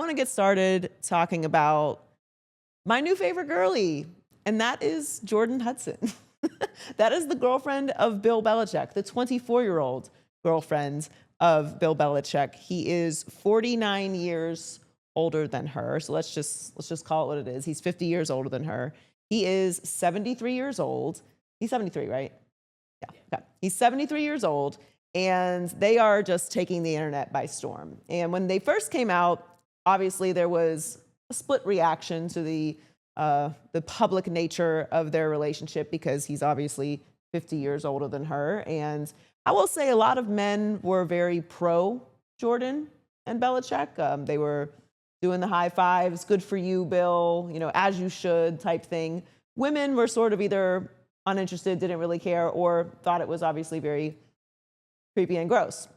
want to get started talking about my new favorite girlie, and that is Jordon Hudson. That is the girlfriend of Bill Belichick, the 24-year-old girlfriend of Bill Belichick. He is 49 years older than her. So let's just call it what it is. He's 50 years older than her. He is 73 years old. He's 73, right? Yeah. Okay. He's 73 years old, and they are just taking the internet by storm. And when they first came out, obviously there was a split reaction to the public nature of their relationship because he's obviously 50 years older than her. And I will say a lot of men were very pro Jordon and Belichick. They were doing the high fives, good for you, Bill, as you should type thing. Women were sort of either uninterested, didn't really care, or thought it was obviously very creepy and gross.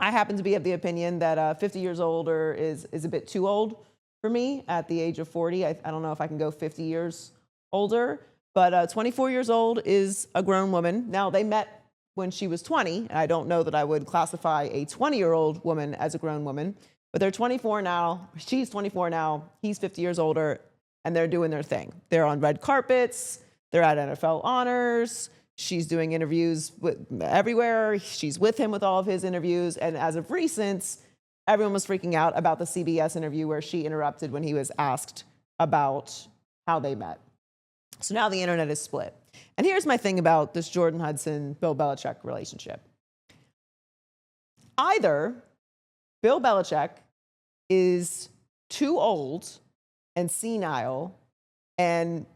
I happen to be of the opinion that 50 years older is a bit too old for me at the age of 40. I don't know if I can go 50 years older, but 24 years old is a grown woman. Now, they met when she was 20, and I don't know that I would classify a 20-year-old woman as a grown woman, but they're 24 now. She's 24 now. He's 50 years older, and they're doing their thing. They're on red carpets. They're at NFL honors. She's doing interviews everywhere. She's with him with all of his interviews, and as of recent, everyone was freaking out about the CBS interview where she interrupted when he was asked about how they met. So now the internet is split. And here's my thing about this Jordon Hudson-Bill Belichick relationship. Either Bill Belichick is too old and senile and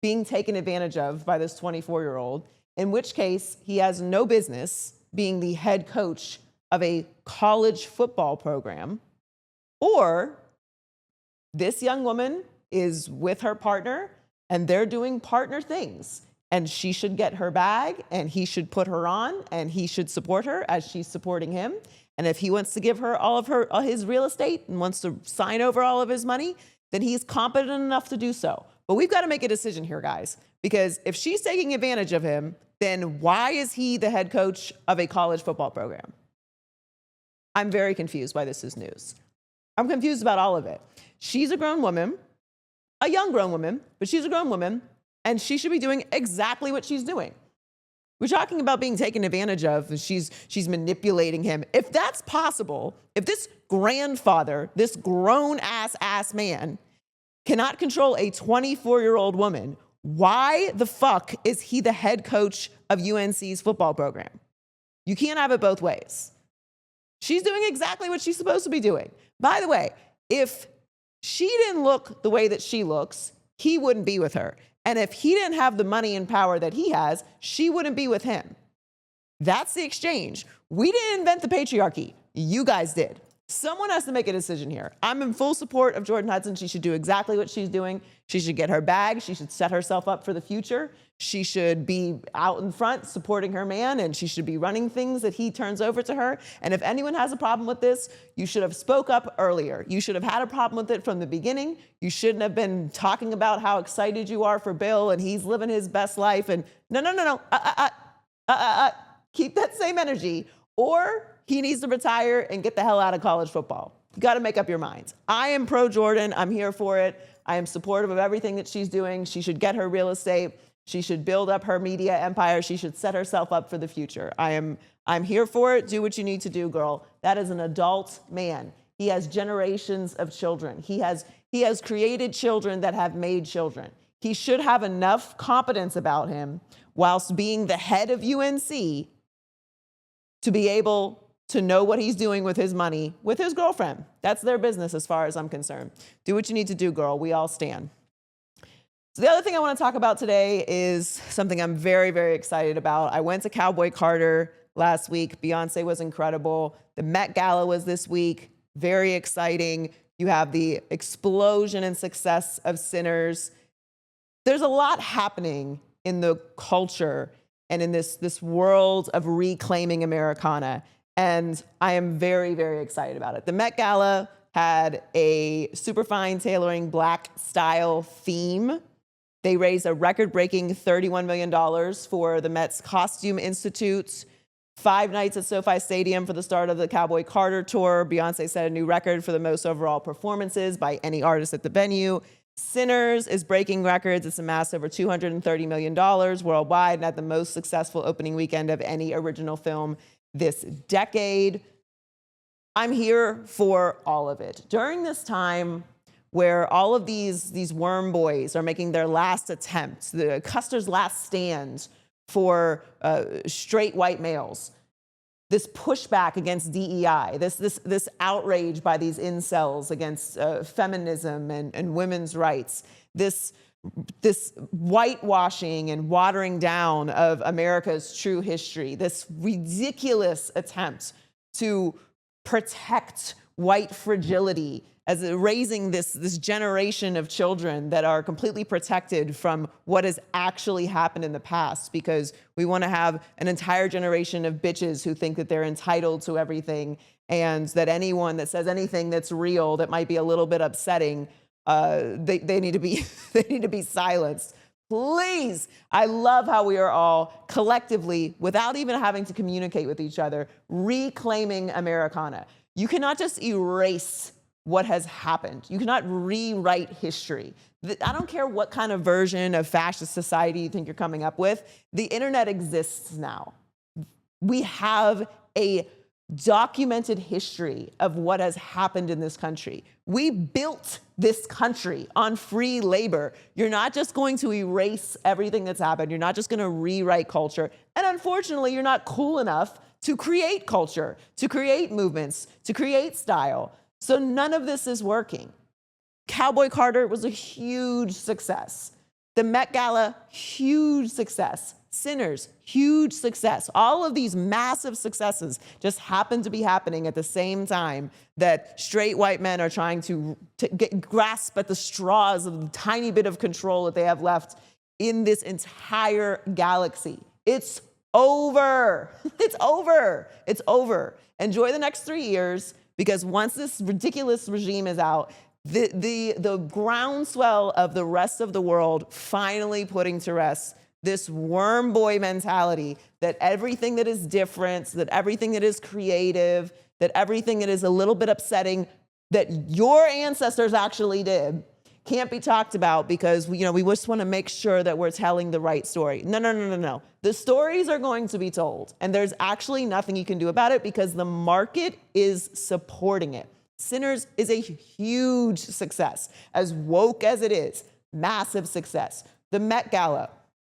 being taken advantage of by this 24-year-old, in which case he has no business being the head coach of a college football program, or this young woman is with her partner and they're doing partner things, and she should get her bag and he should put her on and he should support her as she's supporting him. And if he wants to give her all his real estate and wants to sign over all of his money, then he's competent enough to do so. But we've got to make a decision here, guys, because if she's taking advantage of him, then why is he the head coach of a college football program? I'm very confused why this is news. I'm confused about all of it. She's a grown woman, a young grown woman, but she's a grown woman, and she should be doing exactly what she's doing. We're talking about being taken advantage of, and she's manipulating him. If that's possible, if this grandfather, this grown-ass man, cannot control a 24-year-old woman, why the fuck is he the head coach of UNC's football program? You can't have it both ways. She's doing exactly what she's supposed to be doing. By the way, if she didn't look the way that she looks, he wouldn't be with her. And if he didn't have the money and power that he has, she wouldn't be with him. That's the exchange. We didn't invent the patriarchy. You guys did. Someone has to make a decision here. I'm in full support of Jordon Hudson. She should do exactly what she's doing. She should get her bag. She should set herself up for the future. She should be out in front supporting her man, and she should be running things that he turns over to her. And if anyone has a problem with this, you should have spoke up earlier. You should have had a problem with it from the beginning. You shouldn't have been talking about how excited you are for Bill and he's living his best life. And no. Keep that same energy, or he needs to retire and get the hell out of college football. You got to make up your minds. I am pro Jordon. I'm here for it. I am supportive of everything that she's doing. She should get her real estate. She should build up her media empire. She should set herself up for the future. I'm here for it. Do what you need to do, girl. That is an adult man. He has generations of children. He has created children that have made children. He should have enough competence about him whilst being the head of UNC to be able to know what he's doing with his money with his girlfriend. That's their business as far as I'm concerned. Do what you need to do, girl. We all stand. So the other thing I want to talk about today is something I'm very, very excited about. I went to Cowboy Carter last week. Beyonce was incredible. The Met Gala was this week. Very exciting. You have the explosion and success of Sinners. There's a lot happening in the culture and in this world of reclaiming Americana. And I am very, very excited about it. The Met Gala had a superfine tailoring black style theme. They raised a record-breaking $31 million for the Met's Costume Institute. 5 nights at SoFi Stadium for the start of the Cowboy Carter tour. Beyonce set a new record for the most overall performances by any artist at the venue. Sinners is breaking records. It's amassed over $230 million worldwide and had the most successful opening weekend of any original film this decade. I'm here for all of it. During this time where all of these worm boys are making their last attempts, the Custer's last stand for straight white males, this pushback against DEI, this outrage by these incels against feminism and women's rights, this whitewashing and watering down of America's true history, this ridiculous attempt to protect white fragility as raising this generation of children that are completely protected from what has actually happened in the past, because we want to have an entire generation of bitches who think that they're entitled to everything, and that anyone that says anything that's real that might be a little bit upsetting, they need to be silenced. Please, I love how we are all collectively, without even having to communicate with each other, reclaiming Americana. You cannot just erase what has happened. You cannot rewrite history. I don't care what kind of version of fascist society you think you're coming up with. The internet exists now. We have a documented history of what has happened in this country. We built this country on free labor. You're not just going to erase everything that's happened. You're not just going to rewrite culture. And unfortunately, you're not cool enough to create culture, to create movements, to create style. So none of this is working. Cowboy Carter was a huge success. The Met Gala, huge success. Sinners, huge success. All of these massive successes just happen to be happening at the same time that straight white men are trying to grasp at the straws of the tiny bit of control that they have left in this entire galaxy. It's over. It's over. It's over. Enjoy the next 3 years, because once this ridiculous regime is out, the groundswell of the rest of the world finally putting to rest this worm boy mentality that everything that is different, that everything that is creative, that everything that is a little bit upsetting that your ancestors actually did can't be talked about because we just want to make sure that we're telling the right story. No. The stories are going to be told, and there's actually nothing you can do about it because the market is supporting it. Sinners is a huge success. As woke as it is, massive success. The Met Gala,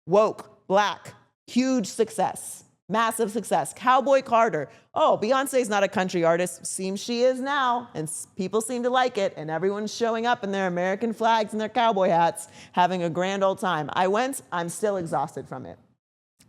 woke, black, huge success, massive success. Cowboy Carter, Beyonce's not a country artist. Seems she is now, and people seem to like it, and everyone's showing up in their American flags and their cowboy hats, having a grand old time. I went, I'm still exhausted from it.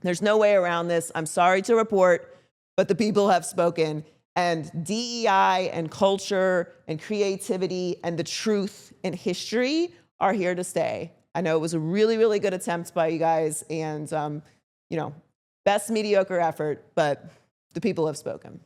There's no way around this. I'm sorry to report, but the people have spoken, and DEI and culture and creativity and the truth and history are here to stay. I know it was a really, really good attempt by you guys, and best mediocre effort, but the people have spoken.